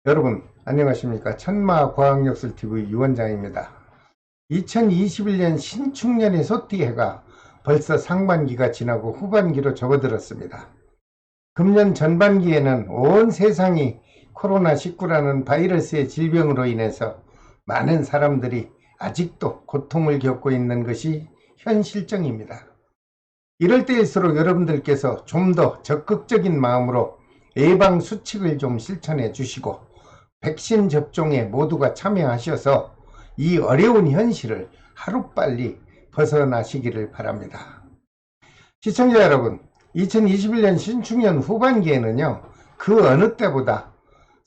여러분 안녕하십니까. 천마과학역술TV 유원장입니다. 2021년 신축년의 소띠해가 벌써 상반기가 지나고 후반기로 접어들었습니다. 금년 전반기에는 온 세상이 코로나19라는 바이러스의 질병으로 인해서 많은 사람들이 아직도 고통을 겪고 있는 것이 현실정입니다. 이럴 때일수록 여러분들께서 좀 더 적극적인 마음으로 예방 수칙을 좀 실천해 주시고 백신 접종에 모두가 참여하셔서 이 어려운 현실을 하루빨리 벗어나시기를 바랍니다. 시청자 여러분, 2021년 신축년 후반기에는요, 그 어느 때보다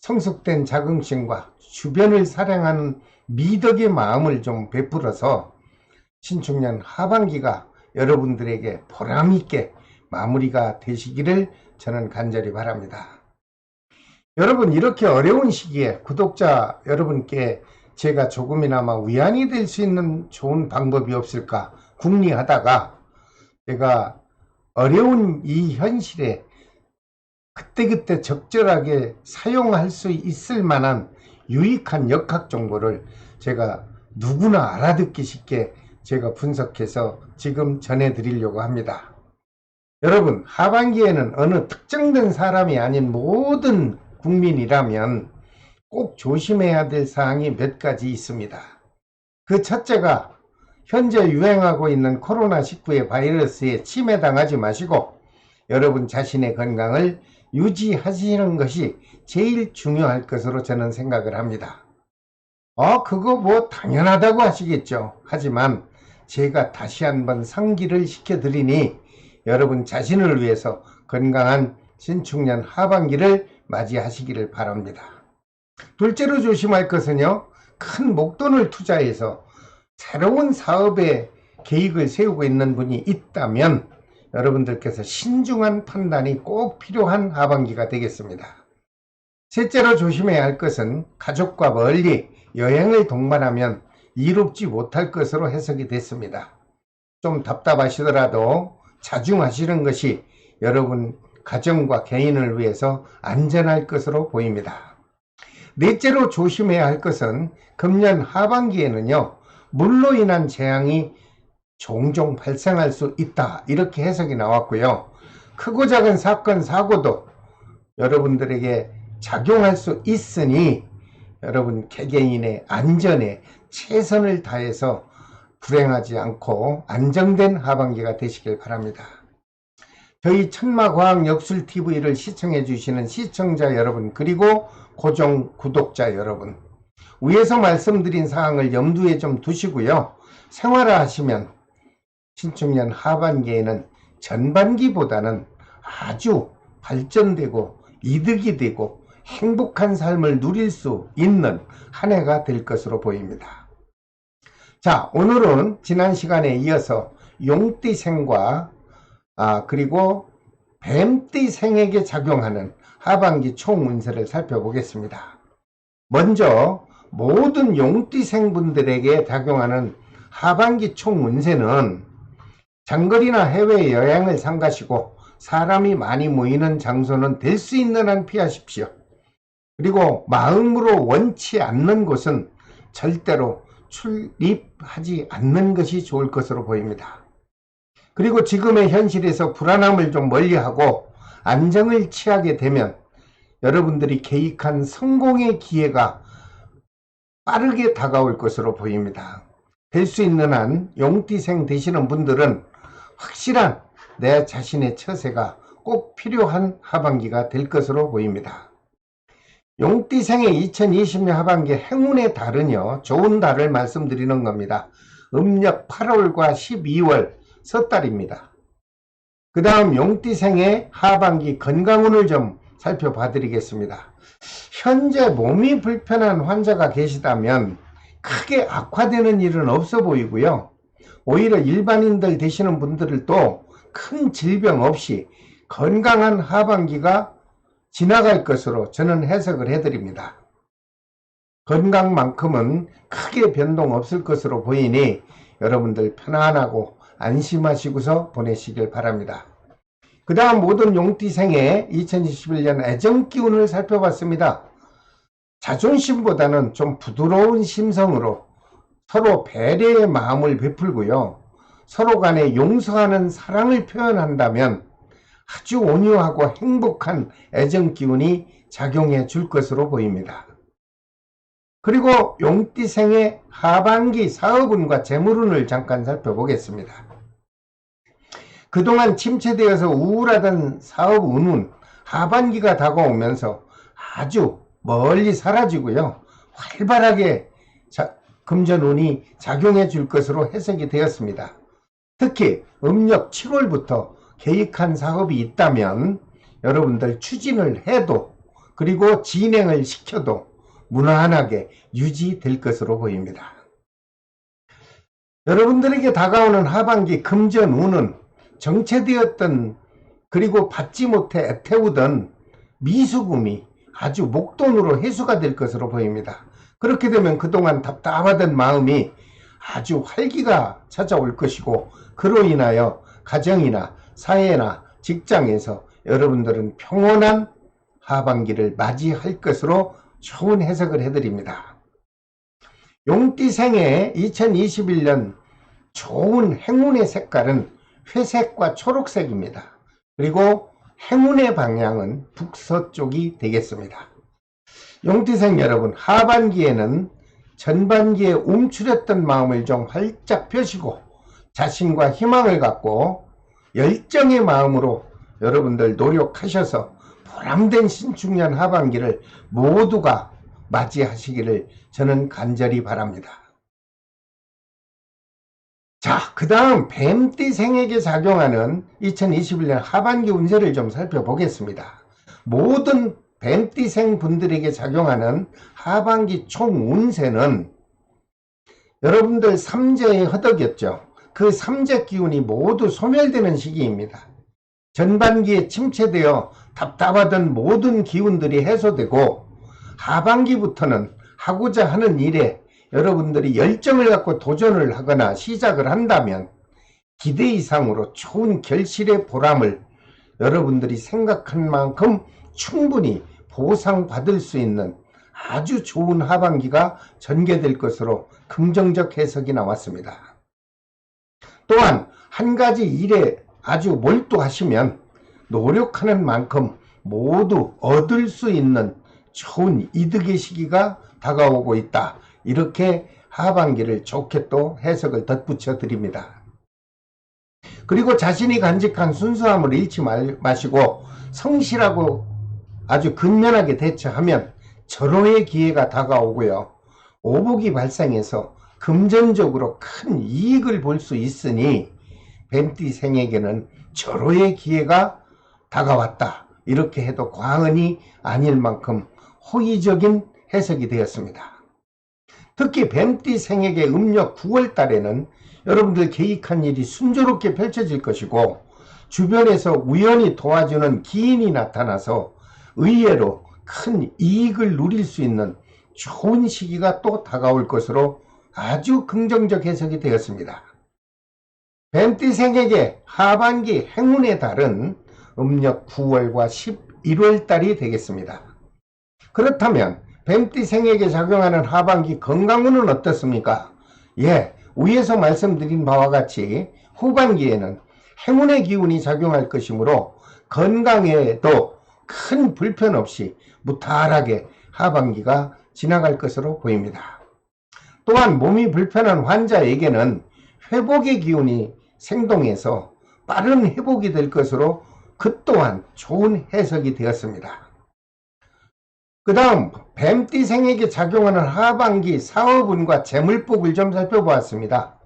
성숙된 자긍심과 주변을 사랑하는 미덕의 마음을 좀 베풀어서 신축년 하반기가 여러분들에게 보람있게 마무리가 되시기를 저는 간절히 바랍니다. 여러분, 이렇게 어려운 시기에 구독자 여러분께 제가 조금이나마 위안이 될 수 있는 좋은 방법이 없을까 궁리하다가 제가 어려운 이 현실에 그때그때 적절하게 사용할 수 있을 만한 유익한 역학 정보를 제가 누구나 알아듣기 쉽게 제가 분석해서 지금 전해드리려고 합니다. 여러분, 하반기에는 어느 특정된 사람이 아닌 모든 국민이라면 꼭 조심해야 될 사항이 몇 가지 있습니다. 그 첫째가 현재 유행하고 있는 코로나19의 바이러스에 침해당하지 마시고 여러분 자신의 건강을 유지하시는 것이 제일 중요할 것으로 저는 생각을 합니다. 그거 뭐 당연하다고 하시겠죠. 하지만 제가 다시 한번 상기를 시켜드리니 여러분 자신을 위해서 건강한 신축년 하반기를 맞이하시기를 바랍니다. 둘째로 조심할 것은요, 큰 목돈을 투자해서 새로운 사업에 계획을 세우고 있는 분이 있다면 여러분들께서 신중한 판단이 꼭 필요한 하반기가 되겠습니다. 셋째로 조심해야 할 것은 가족과 멀리 여행을 동반하면 이롭지 못할 것으로 해석이 됐습니다. 좀 답답하시더라도 자중하시는 것이 여러분 가정과 개인을 위해서 안전할 것으로 보입니다. 넷째로 조심해야 할 것은 금년 하반기에는요, 물로 인한 재앙이 종종 발생할 수 있다, 이렇게 해석이 나왔고요. 크고 작은 사건 사고도 여러분들에게 작용할 수 있으니 여러분 개개인의 안전에 최선을 다해서 불행하지 않고 안정된 하반기가 되시길 바랍니다. 저희 천마과학역술TV를 시청해 주시는 시청자 여러분, 그리고 고정 구독자 여러분, 위에서 말씀드린 사항을 염두에 좀 두시고요. 생활화 하시면 신축년 하반기에는 전반기보다는 아주 발전되고 이득이 되고 행복한 삶을 누릴 수 있는 한 해가 될 것으로 보입니다. 자, 오늘은 지난 시간에 이어서 용띠생과 그리고 뱀띠생에게 작용하는 하반기 총 운세를 살펴보겠습니다. 먼저 모든 용띠생 분들에게 작용하는 하반기 총 운세는 장거리나 해외 여행을 삼가시고 사람이 많이 모이는 장소는 될 수 있는 한 피하십시오. 그리고 마음으로 원치 않는 곳은 절대로 출입하지 않는 것이 좋을 것으로 보입니다. 그리고 지금의 현실에서 불안함을 좀 멀리하고 안정을 취하게 되면 여러분들이 계획한 성공의 기회가 빠르게 다가올 것으로 보입니다. 될 수 있는 한 용띠생 되시는 분들은 확실한 내 자신의 처세가 꼭 필요한 하반기가 될 것으로 보입니다. 용띠생의 2020년 하반기 행운의 달은요, 좋은 달을 말씀드리는 겁니다. 음력 8월과 12월 섣달입니다. 그 다음 용띠생의 하반기 건강운을 좀 살펴봐 드리겠습니다. 현재 몸이 불편한 환자가 계시다면 크게 악화되는 일은 없어 보이고요. 오히려 일반인들 되시는 분들도 큰 질병 없이 건강한 하반기가 지나갈 것으로 저는 해석을 해드립니다. 건강만큼은 크게 변동 없을 것으로 보이니 여러분들 편안하고 안심하시고서 보내시길 바랍니다. 그 다음 모든 용띠생의 2021년 애정기운을 살펴봤습니다. 자존심보다는 좀 부드러운 심성으로 서로 배려의 마음을 베풀고요. 서로 간에 용서하는 사랑을 표현한다면 아주 온유하고 행복한 애정 기운이 작용해 줄 것으로 보입니다. 그리고 용띠생의 하반기 사업운과 재물운을 잠깐 살펴보겠습니다. 그동안 침체되어서 우울하던 사업운은 하반기가 다가오면서 아주 멀리 사라지고요. 활발하게 금전운이 작용해 줄 것으로 해석이 되었습니다. 특히 음력 7월부터 계획한 사업이 있다면 여러분들 추진을 해도 그리고 진행을 시켜도 무난하게 유지될 것으로 보입니다. 여러분들에게 다가오는 하반기 금전운은 정체되었던 그리고 받지 못해 애태우던 미수금이 아주 목돈으로 회수가 될 것으로 보입니다. 그렇게 되면 그동안 답답하던 마음이 아주 활기가 찾아올 것이고 그로 인하여 가정이나 사회나 직장에서 여러분들은 평온한 하반기를 맞이할 것으로 좋은 해석을 해드립니다. 용띠생의 2021년 좋은 행운의 색깔은 회색과 초록색입니다. 그리고 행운의 방향은 북서쪽이 되겠습니다. 용띠생 여러분, 하반기에는 전반기에 움츠렸던 마음을 좀 활짝 펴시고 자신과 희망을 갖고 열정의 마음으로 여러분들 노력하셔서 보람된 신축년 하반기를 모두가 맞이하시기를 저는 간절히 바랍니다. 자, 그 다음 뱀띠생에게 작용하는 2021년 하반기 운세를 좀 살펴보겠습니다. 모든 뱀띠생 분들에게 작용하는 하반기 총 운세는 여러분들 삼재에 허덕였죠. 그 삼재 기운이 모두 소멸되는 시기입니다. 전반기에 침체되어 답답하던 모든 기운들이 해소되고 하반기부터는 하고자 하는 일에 여러분들이 열정을 갖고 도전을 하거나 시작을 한다면 기대 이상으로 좋은 결실의 보람을 여러분들이 생각한 만큼 충분히 보상받을 수 있는 아주 좋은 하반기가 전개될 것으로 긍정적 해석이 나왔습니다. 또한 한 가지 일에 아주 몰두하시면 노력하는 만큼 모두 얻을 수 있는 좋은 이득의 시기가 다가오고 있다. 이렇게 하반기를 좋게 또 해석을 덧붙여 드립니다. 그리고 자신이 간직한 순수함을 잃지 마시고 성실하고 아주 근면하게 대처하면 절호의 기회가 다가오고요. 오복이 발생해서 금전적으로 큰 이익을 볼 수 있으니 뱀띠생에게는 절호의 기회가 다가왔다. 이렇게 해도 과언이 아닐 만큼 호의적인 해석이 되었습니다. 특히 뱀띠생에게 음력 9월 달에는 여러분들 계획한 일이 순조롭게 펼쳐질 것이고 주변에서 우연히 도와주는 기인이 나타나서 의외로 큰 이익을 누릴 수 있는 좋은 시기가 또 다가올 것으로 아주 긍정적 해석이 되었습니다. 뱀띠생에게 하반기 행운의 달은 음력 9월과 11월 달이 되겠습니다. 그렇다면 뱀띠생에게 작용하는 하반기 건강운은 어떻습니까? 예, 위에서 말씀드린 바와 같이 후반기에는 행운의 기운이 작용할 것이므로 건강에도 큰 불편 없이 무탈하게 하반기가 지나갈 것으로 보입니다. 또한 몸이 불편한 환자에게는 회복의 기운이 생동해서 빠른 회복이 될 것으로 그 또한 좋은 해석이 되었습니다. 그 다음 뱀띠생에게 작용하는 하반기 사업운과 재물복을 좀 살펴보았습니다.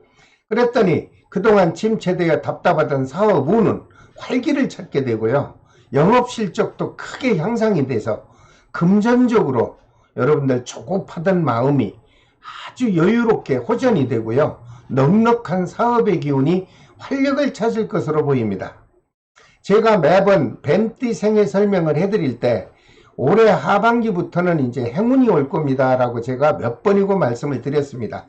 그랬더니 그동안 침체되어 답답하던 사업운은 활기를 찾게 되고요. 영업실적도 크게 향상이 돼서 금전적으로 여러분들 조급하던 마음이 아주 여유롭게 호전이 되고요. 넉넉한 사업의 기운이 활력을 찾을 것으로 보입니다. 제가 매번 뱀띠생의 설명을 해드릴 때 올해 하반기부터는 이제 행운이 올 겁니다 라고 제가 몇 번이고 말씀을 드렸습니다.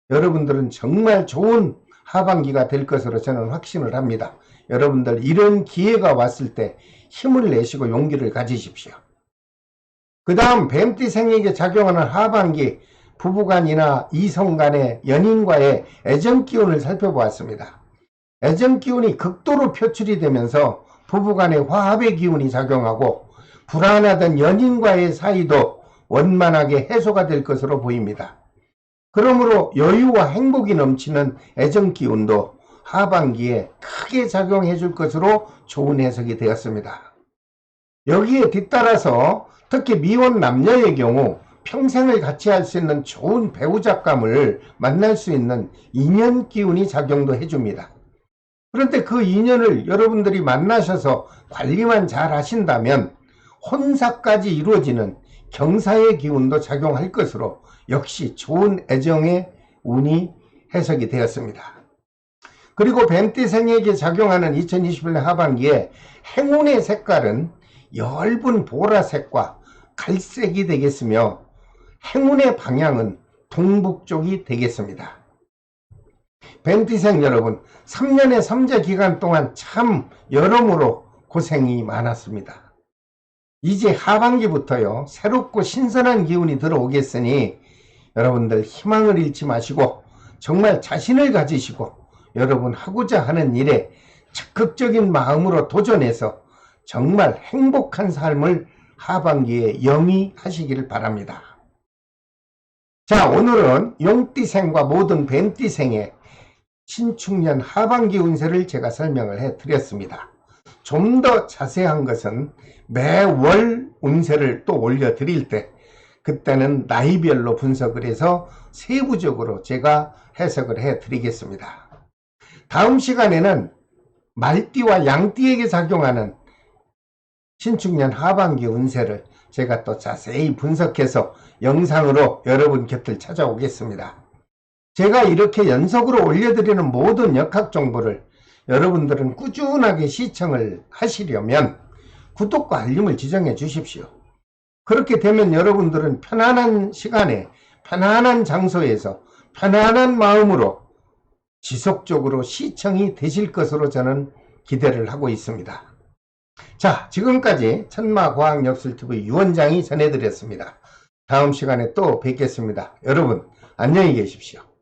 여러분들은 정말 좋은 하반기가 될 것으로 저는 확신을 합니다. 여러분들 이런 기회가 왔을 때 힘을 내시고 용기를 가지십시오. 그 다음 뱀띠생에게 작용하는 하반기 부부간이나 이성간의 연인과의 애정기운을 살펴보았습니다. 애정기운이 극도로 표출이 되면서 부부간의 화합의 기운이 작용하고 불안하던 연인과의 사이도 원만하게 해소가 될 것으로 보입니다. 그러므로 여유와 행복이 넘치는 애정기운도 하반기에 크게 작용해 줄 것으로 좋은 해석이 되었습니다. 여기에 뒤따라서 특히 미혼 남녀의 경우 평생을 같이 할 수 있는 좋은 배우자감을 만날 수 있는 인연 기운이 작용도 해줍니다. 그런데 그 인연을 여러분들이 만나셔서 관리만 잘 하신다면 혼사까지 이루어지는 경사의 기운도 작용할 것으로 역시 좋은 애정의 운이 해석이 되었습니다. 그리고 뱀띠생에게 작용하는 2021년 하반기에 행운의 색깔은 엷은 보라색과 갈색이 되겠으며 행운의 방향은 동북쪽이 되겠습니다. 뱀띠생 여러분, 3년의 삼재 기간 동안 참 여러모로 고생이 많았습니다. 이제 하반기부터요, 새롭고 신선한 기운이 들어오겠으니 여러분들 희망을 잃지 마시고 정말 자신을 가지시고 여러분 하고자 하는 일에 적극적인 마음으로 도전해서 정말 행복한 삶을 하반기에 영위하시길 바랍니다. 자, 오늘은 용띠생과 모든 뱀띠생의 신축년 하반기 운세를 제가 설명을 해드렸습니다. 좀 더 자세한 것은 매월 운세를 또 올려드릴 때 그때는 나이별로 분석을 해서 세부적으로 제가 해석을 해드리겠습니다. 다음 시간에는 말띠와 양띠에게 작용하는 신축년 하반기 운세를 제가 또 자세히 분석해서 영상으로 여러분 곁을 찾아오겠습니다. 제가 이렇게 연속으로 올려드리는 모든 역학 정보를 여러분들은 꾸준하게 시청을 하시려면 구독과 알림을 지정해 주십시오. 그렇게 되면 여러분들은 편안한 시간에 편안한 장소에서 편안한 마음으로 지속적으로 시청이 되실 것으로 저는 기대를 하고 있습니다. 자, 지금까지 천마과학역술TV 유원장이 전해드렸습니다. 다음 시간에 또 뵙겠습니다. 여러분 안녕히 계십시오.